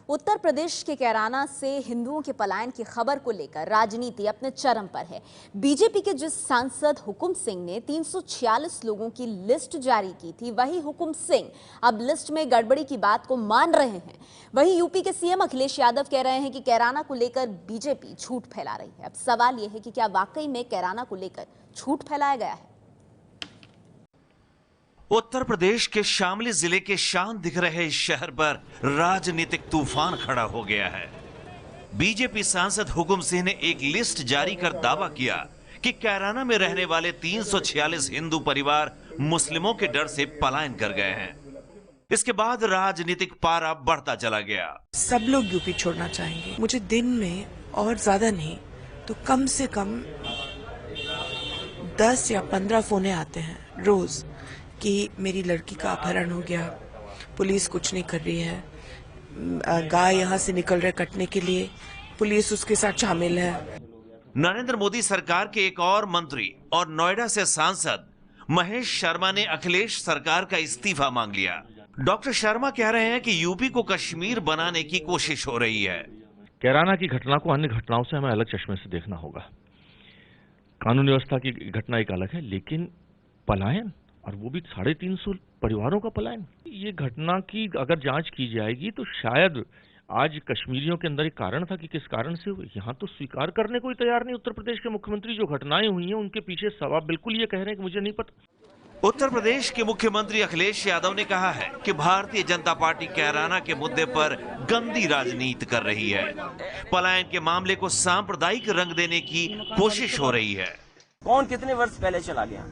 उत्तर प्रदेश के कैराना से हिंदुओं के पलायन की खबर को लेकर राजनीति अपने चरम पर है। बीजेपी के जिस सांसद हुकुम सिंह ने 346 लोगों की लिस्ट जारी की थी, वही हुकुम सिंह अब लिस्ट में गड़बड़ी की बात को मान रहे हैं। वहीं यूपी के सीएम अखिलेश यादव कह रहे हैं कि कैराना को लेकर बीजेपी झूठ फैला रही है। अब सवाल यह है कि क्या वाकई में कैराना को लेकर झूठ फैलाया गया है? उत्तर प्रदेश के शामली जिले के शान दिख रहे इस शहर पर राजनीतिक तूफान खड़ा हो गया है। बीजेपी सांसद हुकुम सिंह ने एक लिस्ट जारी कर दावा किया कि कैराना में रहने वाले 346 हिंदू परिवार मुस्लिमों के डर से पलायन कर गए हैं। इसके बाद राजनीतिक पारा बढ़ता चला गया। सब लोग यूपी छोड़ना चाहेंगे। मुझे दिन में और ज्यादा नहीं तो कम से कम 10 या 15 फोने आते हैं रोज कि मेरी लड़की का अपहरण हो गया, पुलिस कुछ नहीं कर रही है, गाय यहाँ से निकल रहे कटने के लिए, पुलिस उसके साथ शामिल है। नरेंद्र मोदी सरकार के एक और मंत्री और नोएडा से सांसद महेश शर्मा ने अखिलेश सरकार का इस्तीफा मांग लिया। डॉक्टर शर्मा कह रहे हैं कि यूपी को कश्मीर बनाने की कोशिश हो रही है। कैराना की घटना को अन्य घटनाओं से हमें अलग चश्मे से देखना होगा। कानून व्यवस्था की घटना एक अलग है, लेकिन पलायन, और वो भी 350 परिवारों का पलायन, ये घटना की अगर जांच की जाएगी तो शायद आज कश्मीरियों के अंदर एक कारण था कि किस कारण से हुई। यहाँ तो स्वीकार करने को ही तैयार नहीं उत्तर प्रदेश के मुख्यमंत्री। जो घटनाएं हुई हैं उनके पीछे सवाब बिल्कुल ये कह रहे हैं कि मुझे नहीं पता। उत्तर प्रदेश के मुख्यमंत्री अखिलेश यादव ने कहा है कि भारतीय जनता पार्टी कैराना के मुद्दे पर गंदी राजनीति कर रही है। पलायन के मामले को सांप्रदायिक रंग देने की कोशिश हो रही है। कौन कितने वर्ष पहले चला गया?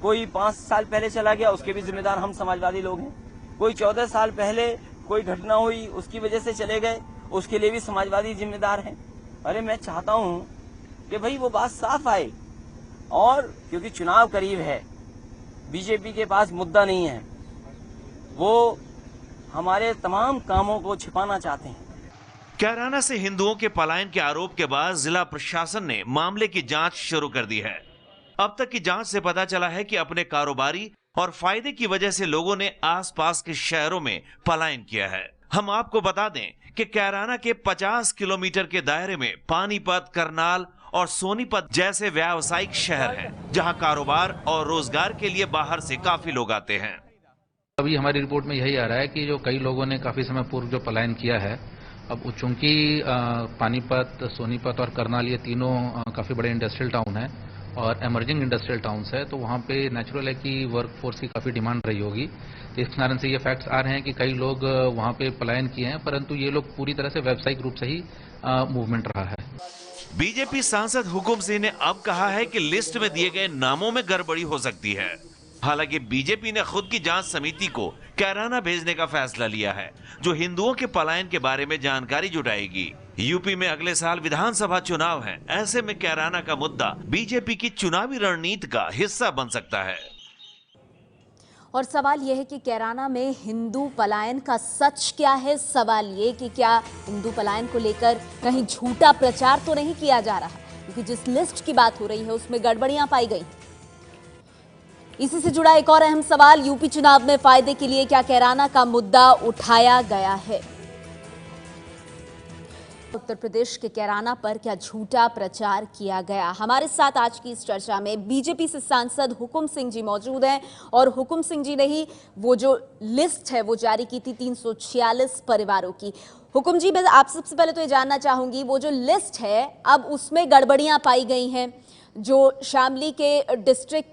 कोई 5 साल पहले चला गया, उसके भी जिम्मेदार हम समाजवादी लोग हैं। कोई 14 साल पहले कोई घटना हुई, उसकी वजह से चले गए, उसके लिए भी समाजवादी जिम्मेदार हैं। अरे मैं चाहता हूं कि भाई वो बात साफ आए, और क्योंकि चुनाव करीब है, बीजेपी के पास मुद्दा नहीं है, वो हमारे तमाम कामों को छिपाना चाहते हैं। कैराना से हिंदुओं के पलायन के आरोप के बाद जिला प्रशासन ने मामले की जांच शुरू कर दी है। अब तक की जांच से पता चला है कि अपने कारोबारी और फायदे की वजह से लोगों ने आसपास के शहरों में पलायन किया है। हम आपको बता दें कि कैराना के 50 किलोमीटर के दायरे में पानीपत, करनाल और सोनीपत जैसे व्यावसायिक शहर हैं, जहां कारोबार और रोजगार के लिए बाहर से काफी लोग आते हैं। अभी हमारी रिपोर्ट में यही आ रहा है कि जो कई लोगों ने काफी समय पूर्व जो पलायन किया है, अब चूंकि पानीपत, सोनीपत और करनाल ये तीनों काफी बड़े इंडस्ट्रियल टाउन है और एमर्जिंग इंडस्ट्रियल टाउन्स है, तो वहाँ पे नेचुरल है कि वर्कफोर्स की काफ़ी डिमांड रही होगी। तो इस कारण से ये फैक्ट्स आ रहे हैं कि कई लोग वहाँ पे पलायन किए हैं, परंतु ये लोग पूरी तरह से व्यावसायिक रूप से ही मूवमेंट रहा है। बीजेपी सांसद हुकुम सिंह ने अब कहा है कि लिस्ट में दिए गए नामों में गड़बड़ी हो सकती है। हालांकि बीजेपी ने खुद की जांच समिति को कैराना भेजने का फैसला लिया है, जो हिंदुओं के पलायन के बारे में जानकारी जुटाएगी। यूपी में अगले साल विधानसभा चुनाव है, ऐसे में कैराना का मुद्दा बीजेपी की चुनावी रणनीति का हिस्सा बन सकता है। और सवाल यह है कि कैराना में हिंदू पलायन का सच क्या है? सवाल ये कि क्या हिंदू पलायन को लेकर कहीं झूठा प्रचार तो नहीं किया जा रहा, क्योंकि जिस लिस्ट की बात हो रही है उसमें गड़बड़ियां पाई गई। इसी से जुड़ा एक और अहम सवाल, यूपी चुनाव में फायदे के लिए क्या कैराना का मुद्दा उठाया गया है? उत्तर प्रदेश के कैराना पर क्या झूठा प्रचार किया गया? हमारे साथ आज की इस चर्चा में बीजेपी से सांसद हुकुम सिंह जी मौजूद हैं, और हुकुम सिंह जी ने ही वो जो लिस्ट है वो जारी की थी 346 परिवारों की। हुकुम जी, मैं आप सबसे पहले तो ये जानना चाहूंगी, वो जो लिस्ट है अब उसमें गड़बड़ियां पाई गई हैं। जो शामली के डिस्ट्रिक्ट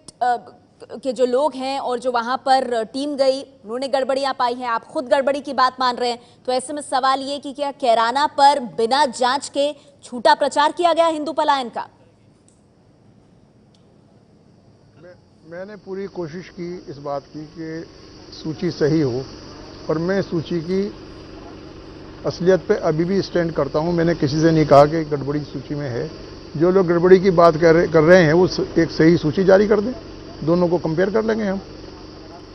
के जो लोग हैं और जो वहां पर टीम गई, उन्होंने गड़बड़ियां पाई हैं, आप खुद गड़बड़ी की बात मान रहे हैं। तो ऐसे में सवाल ये कि क्या कैराना पर बिना जांच के झूठा प्रचार किया गया हिंदू पलायन का? मैंने पूरी कोशिश की इस बात की कि सूची सही हो, और मैं सूची की असलियत पे अभी भी स्टैंड करता हूं। मैंने किसी से नहीं कहा कि गड़बड़ी सूची में है। जो लोग गड़बड़ी की बात कर रहे हैं वो एक सही सूची जारी कर दें, दोनों को कंपेयर कर लेंगे हम।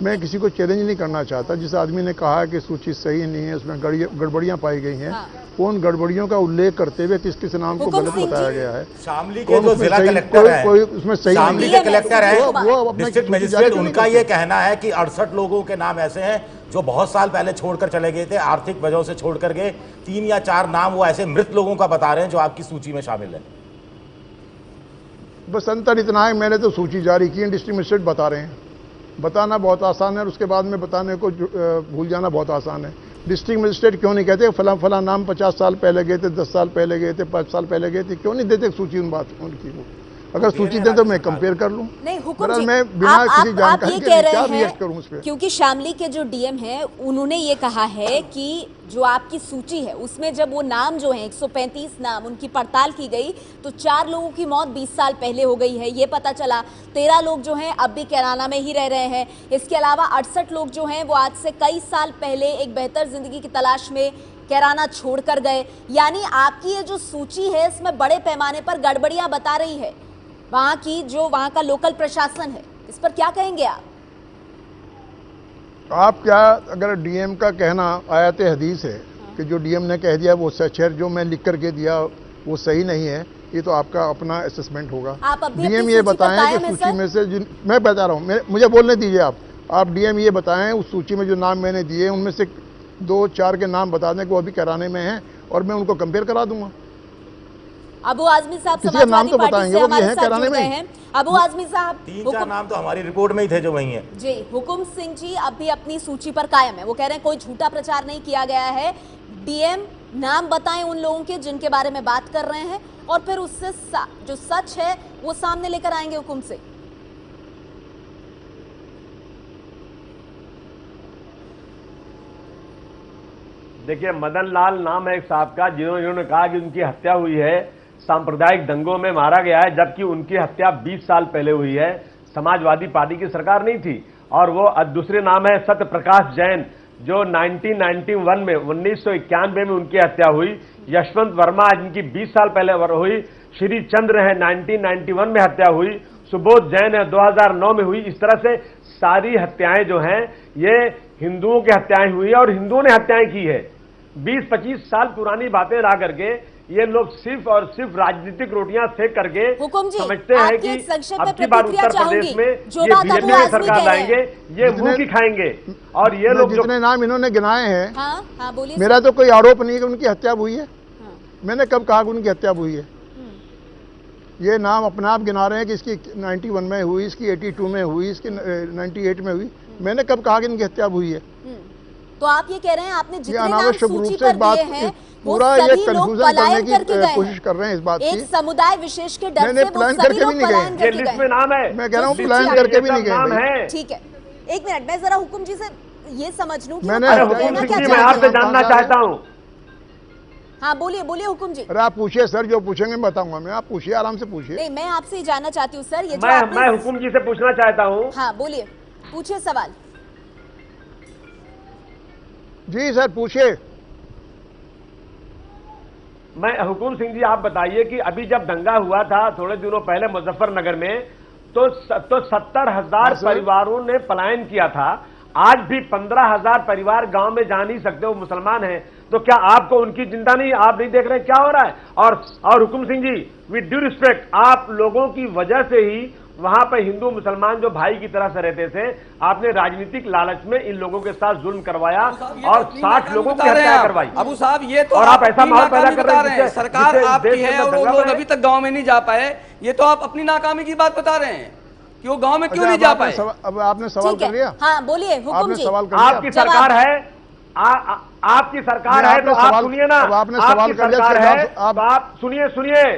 मैं किसी को चैलेंज नहीं करना चाहता। जिस आदमी ने कहा कि सूची सही नहीं है, उसमें गड़बड़ियां पाई गई हैं, उन गड़बड़ियों का उल्लेख करते हुए किस किस नाम को गलत बताया गया है। शामली के जो जिला कलेक्टर है, कोई उसमें सही शामली के कलेक्टर है, वो अपना डिस्ट्रिक्ट मजिस्ट्रेट, उनका ये कहना है कि 68 लोगों के नाम ऐसे हैं जो बहुत साल पहले छोड़कर चले गए थे, आर्थिक वजहों से छोड़कर गए। 3 या 4 नाम वो ऐसे मृत लोगों का बता रहे हैं जो आपकी सूची में शामिल है। बस अंतर इतना है, मैंने तो सूची जारी की है, डिस्ट्रिक्ट मजिस्ट्रेट बता रहे हैं। बताना बहुत आसान है और उसके बाद में बताने को भूल जाना बहुत आसान है। डिस्ट्रिक्ट मजिस्ट्रेट क्यों नहीं कहते फला फला नाम 50 साल पहले गए थे, 10 साल पहले गए थे, 5 साल पहले गए थे? क्यों नहीं देते सूची उन बात उनकी? वो अगर सूची दें तो मैं कंपेयर कर लूं। नहीं हुकुम जी, मैं बिना किसी आप जानकारी ये के कह क्या रहे रिएक्ट करूं उस हैं पे? क्योंकि शामली के जो डीएम हैं उन्होंने ये कहा है कि जो आपकी सूची है उसमें जब वो नाम जो है 135 नाम उनकी पड़ताल की गई तो 4 लोगों की मौत 20 साल पहले हो गई है, ये पता चला। 13 लोग जो हैं अब भी कैराना में ही रह रहे हैं। इसके अलावा 68 लोग जो हैं वो आज से कई साल पहले एक बेहतर जिंदगी की तलाश में कैराना छोड़कर गए। यानी आपकी ये जो सूची है इसमें बड़े पैमाने पर गड़बड़ियां बता रही है वहां की, जो वहां का लोकल प्रशासन है। इस पर क्या कहेंगे आप? आप क्या, अगर डीएम का कहना आयत हदीस है कि जो डीएम ने कह दिया वो सच है, जो मैं लिख करके दिया वो सही नहीं है, ये तो आपका अपना असेसमेंट होगा। डीएम ये बताएं कि सूची में से जिन, मैं बता रहा हूँ, मुझे बोलने दीजिए आप डीएम ये बताएं उस सूची में जो नाम मैंने दिए उनमें से 2-4 के नाम बता दें कि वो अभी कराने में हैं और मैं उनको कंपेयर करा दूंगा। अबू आजमी साहब समाजवादी पार्टी से हमारे साथ जुड़ गए हैं। अबू आजमी साहब, 3-4 नाम तो हमारी रिपोर्ट में ही थे जो वही हैं। जी, हुकुम सिंह जी अब भी अपनी सूची पर कायम है। वो कह रहे हैं कोई झूठा प्रचार नहीं किया गया है। डीएम नाम बताएं उन लोगों के जिनके बारे में बात कर रहे हैं और फिर उससे जो सच है वो सामने लेकर आएंगे हुकुम सिंह। देखिए, मदन लाल नाम है एक साहब का जिन्होंने कहा कि उनकी हत्या हुई है सांप्रदायिक दंगों में मारा गया है, जबकि उनकी हत्या 20 साल पहले हुई है। समाजवादी पार्टी की सरकार नहीं थी। और वो दूसरे नाम है सत्य प्रकाश जैन, जो 1991 में 1991 में उनकी हत्या हुई। यशवंत वर्मा जिनकी 20 साल पहले हुई। श्री चंद्र है 1991 में हत्या हुई। सुबोध जैन है 2009 में हुई। इस तरह से सारी हत्याएं जो हैं ये हिंदुओं की हत्याएं हुई है और हिंदुओं ने हत्याएं की है। 20-25 साल पुरानी बातें ला करके ये लोग सिर्फ और सिर्फ राजनीतिक रोटियां सेक करके समझते हैं कि अब की बार उत्तर प्रदेश में ये बीजेपी की सरकार लाएंगे, ये मुंह की खाएंगे। और ये लोग जितने नाम इन्होंने गिनाए हैं, हाँ, बोलिए। मेरा तो कोई आरोप नहीं है कि उनकी हत्या हुई है। मैंने कब कहा कि उनकी हत्या हुई है? ये नाम अपने आप गिना रहे हैं कि इसकी 91 में हुई, इसकी 82 में हुई, इसकी 98 में हुई। मैंने कब कहा कि इनकी हत्या हुई है? तो आप ये कह रहे हैं आपने जितने नाम अनावश्यक रूप सूची से पर बात दिए हैं पूरा ये कंफ्यूजन करने की कोशिश कर रहे हैं। इस बात की एक समुदाय विशेष के डर से वो प्लान सभी करके भी लोग नहीं पलायन गए। करके गए। में नाम है, मैं कह रहा हूँ प्लान करके भी नहीं गए। ठीक है, एक मिनट, मैं जरा हुकुम जी से ये समझ लूं कि मैंने हुकुम सिंह जी मैं आपसे जानना चाहता हूँ। हाँ, बोलिए हुकुम जी। अरे आप पूछिए सर, जो पूछेंगे मैं बताऊंगा। मैं, आप पूछिए, आराम से पूछिए। नहीं, मैं आपसे ही जानना चाहती हूँ सर, ये मैं हुकुम जी से पूछना चाहता हूँ। हाँ, बोलिए, पूछिए सवाल। जी सर, पूछिए। मैं हुकुम सिंह जी, आप बताइए कि अभी जब दंगा हुआ था थोड़े दिनों पहले मुजफ्फरनगर में, तो 70,000 परिवारों ने पलायन किया था। आज भी 15,000 परिवार गांव में जा नहीं सकते, वो मुसलमान हैं। तो क्या आपको उनकी चिंता नहीं? आप नहीं देख रहे क्या हो रहा है? और Hukum Singh ji, with due respect, आप लोगों की वजह से ही वहां पर हिंदू मुसलमान जो भाई की तरह से रहते थे, आपने राजनीतिक लालच में इन लोगों के साथ जुल्म करवाया और 60 लोगों की हत्या करवाई। अबू साहब, ये तो और आप ऐसा माहौल पैदा कर रहे हैं। सरकार आपकी है और वो लोग अभी तक गांव में नहीं जा पाए। ये तो आप अपनी नाकामी की बात बता रहे हैं कि वो गांव में क्यों नहीं जा पाए। अब आपने सवाल कर लिया। हाँ, बोलिए हुकुम जी। आपकी सरकार है, आपकी सरकार है तो आप सुनिए ना। आपने सवाल कर लिया, आप सुनिए।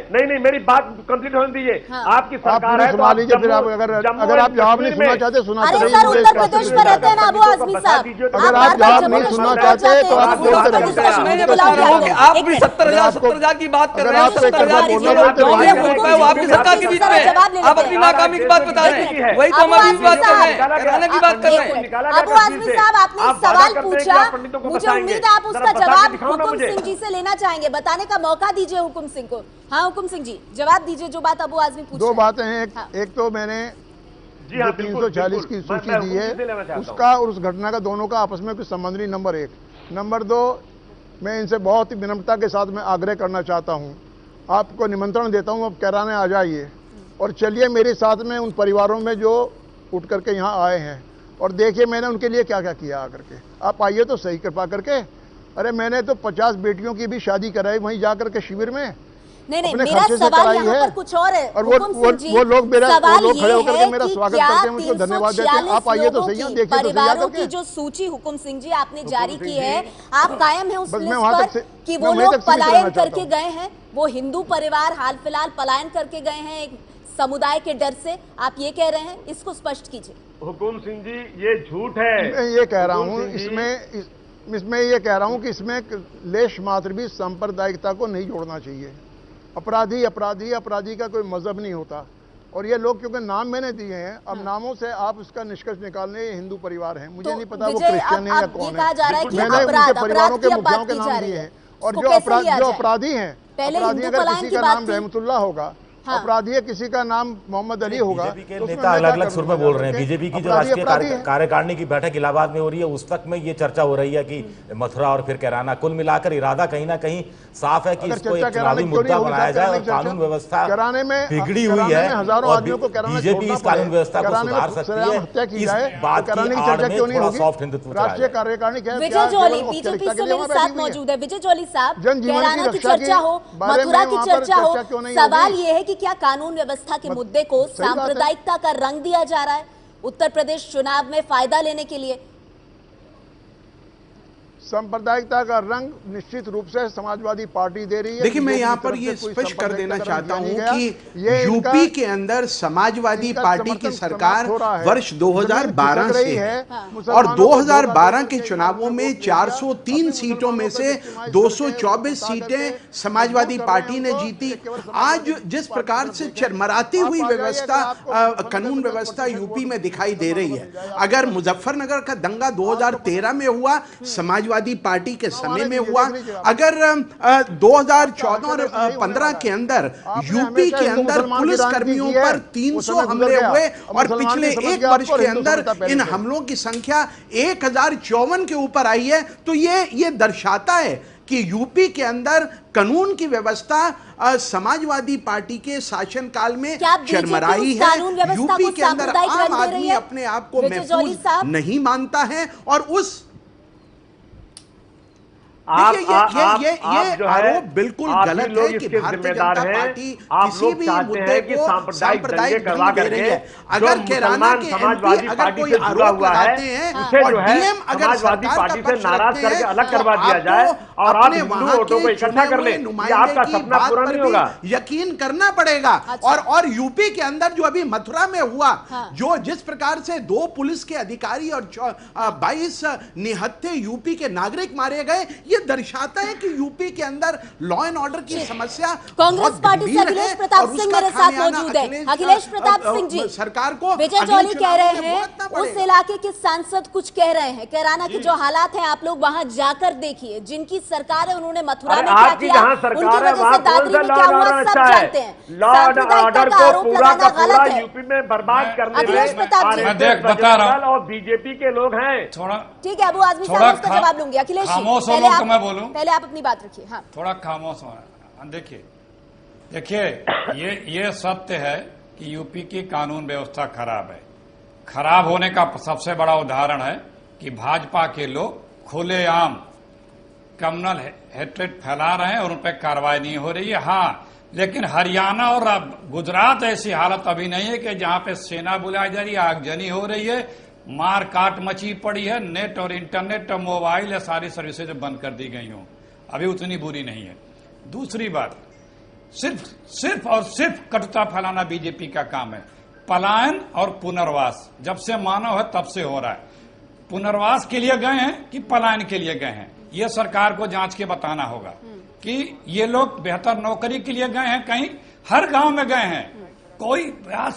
नहीं, मेरी बात कंप्लीट होने दीजिए। आपकी सरकार है तो सुना लीजिए। फिर आप अगर आप जवाब नहीं सुनना चाहते, सुना अरे सर, उत्तर प्रदेश में रहते हैं ना अबू आजमी साहब। अगर आप जवाब नहीं सुनना चाहते तो आप बोलते रहिए। आप भी 70,000 की बात कर रहे हैं। 70,000 वो आपकी सरकार के बीच में आप अपनी नाकामी की बात बता रहे हैं। वही तो हम अभी बात कर रहे हैं, कराने की बात कर रहे हैं। अबू आजमी साहब, आपने सवाल पूछा, मुझे उम्मीद है आप उसका जवाब हुकुम सिंह जी से लेना चाहेंगे। बताने का मौका दीजिए हुकुम सिंह को। हाँ हुकुम सिंह जी, जवाब दीजिए जो बात अबू आजमी पूछ रहे हैं। 2 बातें हैं। एक तो मैंने जो 340 की सूची दी है उसका और उस घटना का, दोनों का आपस में कुछ संबंध नहीं, नंबर 1। नंबर 2, मैं इनसे बहुत ही विनम्रता के साथ मैं आग्रह करना चाहता हूँ, आपको निमंत्रण देता हूँ, अब कैराने आ जाइए और चलिए मेरे साथ में उन परिवारों में जो उठ करके यहाँ आए हैं। और देखिए मैंने उनके लिए क्या क्या किया आकर के। आप आइए तो सही कृपा करके। अरे मैंने तो 50 बेटियों की भी शादी कराई वहीं जाकर के शिविर में। नहीं, मेरा सवाल यहाँ पर कुछ और है। और वो लोग खड़े होकर के मेरा स्वागत करते हैं, मुझको धन्यवाद देते हैं। आप आइए तो सही, देखिए तो परिवारों की जो सूची हुकुम सिंह जी आपने जारी की है, आप कायम है उस लिस्ट पर कि वो लोग पलायन करके गए हैं, वो हिंदू परिवार हाल फिलहाल पलायन करके गए हैं एक समुदाय के डर से, आप ये कह रहे हैं? इसको स्पष्ट कीजिए। हुकुम सिंह जी ये झूठ है। मैं ये कह रहा हूँ इसमें ये कह रहा हूँ कि इसमें लेश मात्र भी सांप्रदायिकता को नहीं जोड़ना चाहिए। अपराधी का कोई मजहब नहीं होता। और ये लोग क्योंकि नाम मैंने दिए हैं, अब नामों से आप उसका निष्कर्ष निकालने ये हिंदू परिवार हैं, मुझे नहीं पता वो क्रिश्चियन है या कौन है। मैंने उनके परिवारों के मुखियाओं के नाम दिए हैं। और जो अपराधी हैं, अपराधी अगर किसी का नाम रहमतुल्लाह होगा, अपराधी है किसी का नाम मोहम्मद अली होगा। बीजेपी के नेता अलग अलग सुर में बोल रहे हैं। बीजेपी की जो राष्ट्रीय कार्यकारिणी की बैठक इलाहाबाद में हो रही है, उस तक में ये चर्चा हो रही है कि मथुरा और फिर कैराना, कुल मिलाकर इरादा कहीं ना कहीं साफ है कि इसको एक चुनावी मुद्दा बनाया जाए और कानून व्यवस्था बिगड़ी हुई है और बीजेपी इस कानून व्यवस्था को सुधार सकती है। इस बात की आड़ में थोड़ा सॉफ्ट हिंदुत्व। राष्ट्रीय कार्यकारिणी विजय जौहरी बीजेपी से मेरे साथ मौजूद है। विजय जौहरी साहब, कैराना की चर्चा हो, मथुरा की चर्चा हो, सवाल ये है कि क्या कानून व्यवस्था के मुद्दे को सांप्रदायिकता का रंग दिया जा रहा है उत्तर प्रदेश चुनाव में फायदा लेने के लिए? सांप्रदायिकता का रंग निश्चित रूप से समाजवादी पार्टी दे रही है। देखिए, मैं यहाँ पर ये स्पष्ट कर देना चाहता हूँ कि यूपी के अंदर समाजवादी पार्टी की सरकार वर्ष 2012 से है और 2012 के चुनावों में 403 सीटों में से 224 सीटें समाजवादी पार्टी ने जीती। आज जिस प्रकार से चरमराती हुई व्यवस्था, कानून व्यवस्था यूपी में दिखाई दे रही है, अगर मुजफ्फरनगर का दंगा 2013 में हुआ, समाजवादी पार्टी के समय में हुआ, अगर 2014 और 15 के अंदर यूपी के अंदर पुलिस कर्मियों पर 300 हमले हुए और पिछले एक वर्ष के अंदर इन हमलों की संख्या 1054 के ऊपर आई है, तो ये दर्शाता है कि यूपी के अंदर कानून की व्यवस्था समाजवादी पार्टी के शासनकाल में चरमराई है। यूपी के अंदर आम आदमी अपने आप को महफूज नहीं मानता है और उस ये आरोप बिल्कुल गलत है कि भारतीय जनता पार्टी किसी भी मुद्दे को सांप्रदायिक ढंग दे रही है। अगर कैराना के एमपी अगर कोई आरोप लगाते हैं और डीएम अगर सरकार का पक्ष रखते हैं अलग करवा दिया जाए और अपने वहां के इकट्ठा कर ले, नुमाइंदे की बात पर भी यकीन करना पड़ेगा। और यूपी के अंदर जो अभी मथुरा में हुआ, जो जिस प्रकार से 2 पुलिस के अधिकारी और 22 निहत्थे यूपी के नागरिक मारे गए, ये दर्शाता है कि यूपी के अंदर लॉ एंड ऑर्डर की समस्या कांग्रेस पार्टी से अखिलेश प्रताप सिंह मेरे साथ मौजूद है। अखिलेश प्रताप सिंह जी, सरकार को विजय जौहरी कह रहे हैं, उस इलाके के सांसद कुछ कह रहे हैं, कैराना के जो हालात हैं आप लोग वहां जाकर देखिए, जिनकी सरकार है उन्होंने मथुरा में क्या किया, उनकी वजह से दादरी में क्या हुआ सब जानते हैं। लॉ एंड ऑर्डर को पूरा का पूरा यूपी में बर्बाद करने अखिलेश प्रताप जी बता रहा हूं और बीजेपी के लोग हैं। थोड़ा ठीक है, अबू आजमी साहब उसका जवाब लूंगी। अखिलेश पहले आप अपनी बात रखिए। हाँ, थोड़ा खामोश हो। देखिए ये सत्य है कि यूपी की कानून व्यवस्था खराब है। खराब होने का सबसे बड़ा उदाहरण है कि भाजपा के लोग खुलेआम कम्युनल हेट्रेड फैला रहे हैं और उन पर कार्रवाई नहीं हो रही है। हाँ, लेकिन हरियाणा और गुजरात ऐसी हालत अभी नहीं है कि जहां पे सेना बुलाई जा रही है, आगजनी हो रही है, मार काट मची पड़ी है, नेट और इंटरनेट और मोबाइल या सारी सर्विसेज बंद कर दी गई हों, अभी उतनी बुरी नहीं है। दूसरी बात, सिर्फ और सिर्फ कटुता फैलाना बीजेपी का काम है। पलायन और पुनर्वास जब से मानव है तब से हो रहा है। पुनर्वास के लिए गए हैं कि पलायन के लिए गए हैं, यह सरकार को जांच के बताना होगा कि ये लोग बेहतर नौकरी के लिए गए हैं, कहीं हर गांव में गए हैं, कोई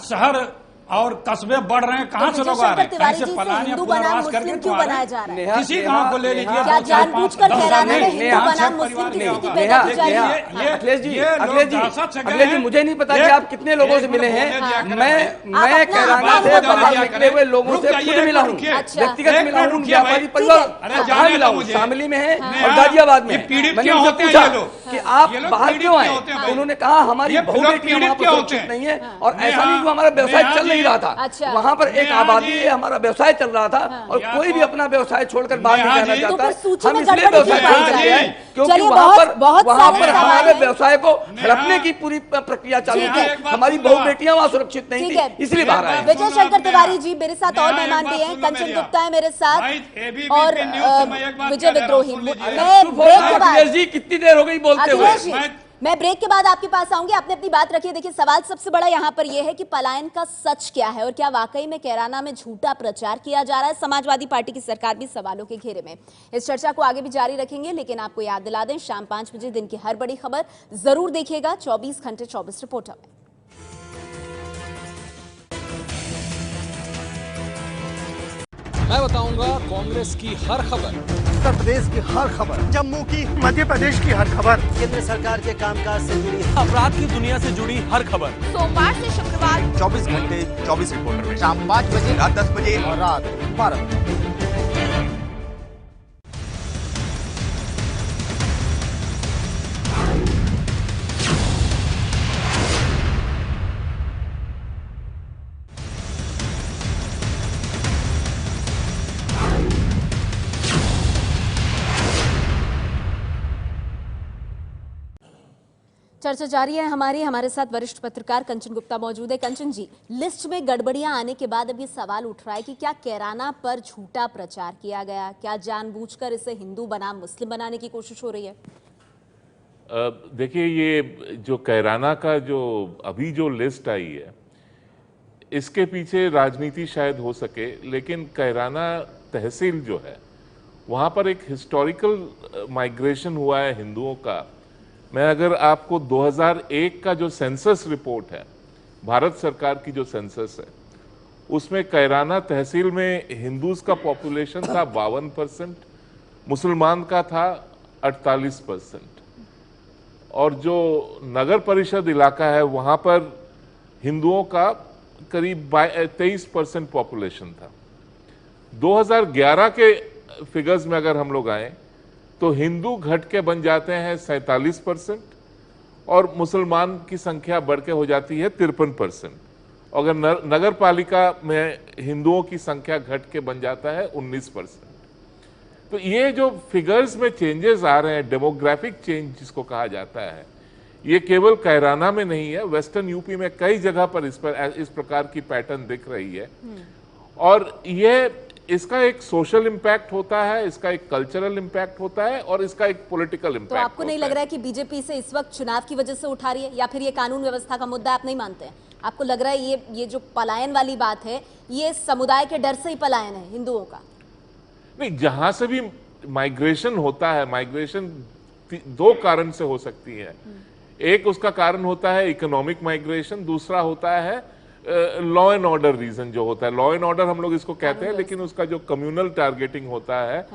शहर और कस्बे बढ़ रहे हैं, कहां से लोग आ रहे हैं, कहीं से पलायन या पुनर्वास करके क्यों बनाया जा रहा है? किसी गांव को ले लीजिए, क्या जानबूझकर कैराना में हिंदू बनाम मुस्लिम किसी की बेइज्जती जा रही है? अखिलेश जी, मुझे नहीं पता कि आप कितने लोगों से मिले हैं। मैं कैराना से बाहर निकले हुए लोगों से खुद मिला हूँ, व्यक्तिगत मिला हूँ, व्यापारी परिवार मिला हूँ, शामली में है और गाजियाबाद में। मैंने उनसे पूछा कि आप बाहर क्यों आए, उन्होंने कहा हमारी बहु बेटियां वहां पर सुरक्षित नहीं है और ऐसा नहीं हमारा व्यवसाय चल नहीं नहीं रहा था। अच्छा। वहाँ पर एक आबादी है, हमारा व्यवसाय चल रहा था और कोई भी अपना व्यवसाय छोड़कर बाहर नहीं जाना चाहता। हम इसलिए व्यवसाय बंद कर दिया है क्योंकि वहाँ पर हमारे व्यवसाय को हड़पने की पूरी प्रक्रिया चालू थी। हमारी बहू बेटियां वहाँ सुरक्षित नहीं थी, इसलिए बाहर आए। विजय शंकर तिवारी जी मेरे साथ और मेहमान भी हैं, कंचन गुप्ता है मेरे साथ और विजय विद्रोही। मैं ब्रेक के बाद जी कितनी देर हो गई बोलते हुए, मैं ब्रेक के बाद आपके पास आऊंगी, आपने अपनी बात रखी है। देखिए सवाल सबसे बड़ा यहाँ पर यह है कि पलायन का सच क्या है और क्या वाकई में कैराना में झूठा प्रचार किया जा रहा है। समाजवादी पार्टी की सरकार भी सवालों के घेरे में। इस चर्चा को आगे भी जारी रखेंगे, लेकिन आपको याद दिला दें शाम 5 बजे दिन की हर बड़ी खबर जरूर देखिएगा 24 घंटे 24 रिपोर्टर में। मैं बताऊंगा कांग्रेस की हर खबर, उत्तर प्रदेश की हर खबर, जम्मू की, मध्य प्रदेश की हर खबर, केंद्र सरकार के कामकाज से जुड़ी, अपराध की दुनिया से जुड़ी हर खबर, सोमवार से शुक्रवार 24 घंटे 24 रिपोर्टर में, शाम 5 बजे, रात 10 बजे और रात 12 बजे। चर्चा जारी है हमारे साथ वरिष्ठ पत्रकार कंचन गुप्ता मौजूद है। कंचन जी, लिस्ट में गड़बड़ियां आने के बाद अब ये सवाल उठ रहा है कि क्या कैराना पर झूठा प्रचार किया गया, क्या जानबूझकर इसे हिंदू बनाम मुस्लिम बनाने की कोशिश हो रही है? देखिए, ये जो कैराना का जो अभी जो लिस्ट आई है, इसके पीछे राजनीति शायद हो सके, लेकिन कैराना तहसील जो है वहाँ पर एक हिस्टोरिकल माइग्रेशन हुआ है हिंदुओं का। मैं अगर आपको 2001 का जो सेंसस रिपोर्ट है, भारत सरकार की जो सेंसस है, उसमें कैराना तहसील में हिंदूज का पॉपुलेशन था 52%, मुसलमान का था 48%, और जो नगर परिषद इलाका है वहाँ पर हिंदुओं का करीब 23% पॉपुलेशन था। 2011 के फिगर्स में अगर हम लोग आए तो हिंदू घट के बन जाते हैं 47% और मुसलमान की संख्या बढ़ के हो जाती है 53%। अगर नगर पालिका में हिंदुओं की संख्या घट के बन जाता है 19%। तो ये जो फिगर्स में चेंजेस आ रहे हैं, डेमोग्राफिक चेंज जिसको कहा जाता है, ये केवल कैराना में नहीं है, वेस्टर्न यूपी में कई जगह पर इस प्रकार की पैटर्न दिख रही है। और ये इसका एक सोशल इम्पैक्ट होता है, इसका एक कल्चरल इम्पैक्ट होता है और इसका एक पॉलिटिकल इम्पैक्ट। तो आपको नहीं लग रहा है कि बीजेपी से इस वक्त चुनाव की वजह से उठा रही है, या फिर ये कानून व्यवस्था का मुद्दा आप नहीं मानते हैं? आपको लग रहा है ये जो पलायन वाली बात है, ये समुदाय के डर से ही पलायन है हिंदुओं का? नहीं, जहां से भी माइग्रेशन होता है, माइग्रेशन दो कारण से हो सकती है। एक उसका कारण होता है इकोनॉमिक माइग्रेशन, दूसरा होता है लॉ एंड ऑर्डर रीजन जो होता है। लॉ एंड ऑर्डर हम लोग इसको कहते हैं, लेकिन उसका जो कम्युनल टारगेटिंग होता है,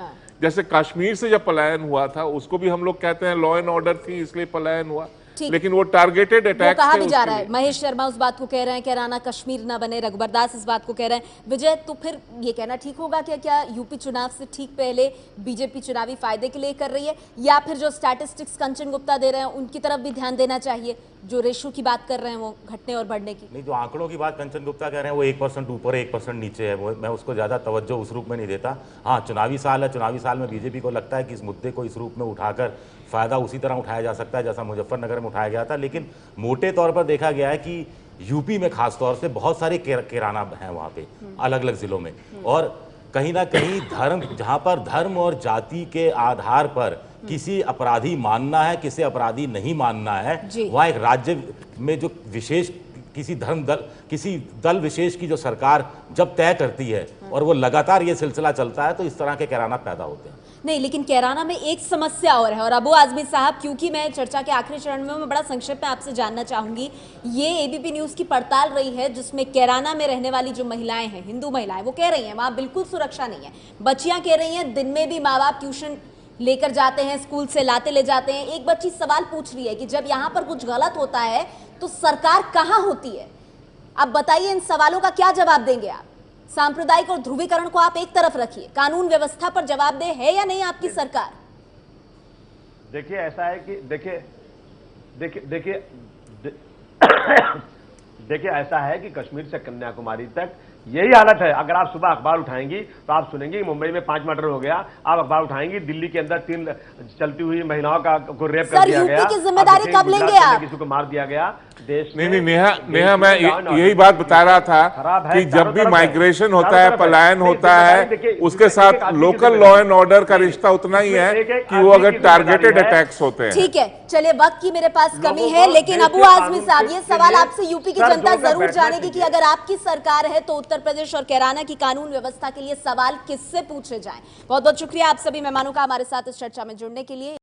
जैसे कश्मीर से जब पलायन हुआ था उसको भी हम लोग कहते हैं लॉ एंड ऑर्डर थी इसलिए पलायन हुआ, लेकिन वो टारगेटेड अटैक कहा भी जा रहा है। महेश शर्मा उस बात को कह रहे हैं कैराना कश्मीर ना बने, रघुबर दास इस बात को कह रहे हैं। विजय, तो फिर ये कहना ठीक होगा कि क्या यूपी चुनाव से ठीक पहले बीजेपी चुनावी फायदे के लिए कर रही है, या फिर जो स्टैटिस्टिक्स कंचन गुप्ता दे रहे हैं उनकी तरफ भी ध्यान देना चाहिए, जो रेशो की बात कर रहे हैं वो घटने और बढ़ने की? नहीं, जो आंकड़ों की बात कंचन गुप्ता कह रहे हैं वो 1% ऊपर 1% नीचे है, वो मैं उसको ज्यादा तवज्जो उस रूप में नहीं देता। हाँ, चुनावी साल है, चुनावी साल में बीजेपी को लगता है कि इस मुद्दे को इस रूप में उठाकर फायदा उसी तरह उठाया जा सकता है जैसा मुजफ्फरनगर में उठाया गया था। लेकिन मोटे तौर पर देखा गया है कि यूपी में खास तौर से बहुत सारे कैराना हैं वहाँ पे अलग अलग जिलों में, और कहीं ना कहीं धर्म, जहाँ पर धर्म और जाति के आधार पर किसी अपराधी मानना है, किसी अपराधी नहीं मानना है, वहाँ एक राज्य में जो विशेष किसी दल विशेष की जो सरकार जब तय करती है और वो लगातार ये सिलसिला चलता है, तो इस तरह के कैराना पैदा होते हैं। नहीं, लेकिन कैराना में एक समस्या और है, और अबू आजमी साहब, क्योंकि मैं चर्चा के आखिरी चरण में मैं बड़ा संक्षेप में आपसे जानना चाहूंगी, ये एबीपी न्यूज की पड़ताल रही है जिसमें कैराना में रहने वाली जो महिलाएं हैं, हिंदू महिलाएं, वो कह रही हैं वहां बिल्कुल सुरक्षा नहीं है। बच्चियां कह रही हैं दिन में भी माँ बाप ट्यूशन लेकर जाते हैं, स्कूल से लाते ले जाते हैं। एक बच्ची सवाल पूछ रही है कि जब यहाँ पर कुछ गलत होता है तो सरकार कहाँ होती है? अब बताइए, इन सवालों का क्या जवाब देंगे आप? सांप्रदायिक और ध्रुवीकरण को आप एक तरफ रखिए, कानून व्यवस्था पर जवाबदेह है या नहीं आपकी सरकार? देखिए, ऐसा है कि देखिए देखिए ऐसा है कि कश्मीर से कन्याकुमारी तक यही हालत है। अगर आप सुबह अखबार उठाएंगी तो आप सुनेंगे कि मुंबई में 5 मर्डर हो गया। आप अखबार उठाएंगी दिल्ली के अंदर 3 चलती हुई महिलाओं को रेप कर दिया गया। की जिम्मेदारी कब लेंगे आप? किसी को मार दिया गया। देश नहीं नेहा मैं यही बात बता रहा था कि जब भी माइग्रेशन होता है, पलायन होता है, उसके साथ लोकल लॉ एंड ऑर्डर का रिश्ता उतना ही है कि वो अगर टारगेटेड अटैक्स होते हैं। ठीक है, चलिए वक्त की मेरे पास कमी है, लेकिन अबू आजमी साहब ये सवाल आपसे यूपी की जनता जरूर जानेगी कि अगर आपकी सरकार है तो उत्तर प्रदेश और कैराना की कानून व्यवस्था के लिए सवाल किससे पूछे जाएं। बहुत बहुत शुक्रिया आप सभी मेहमानों का हमारे साथ इस चर्चा में जुड़ने के लिए।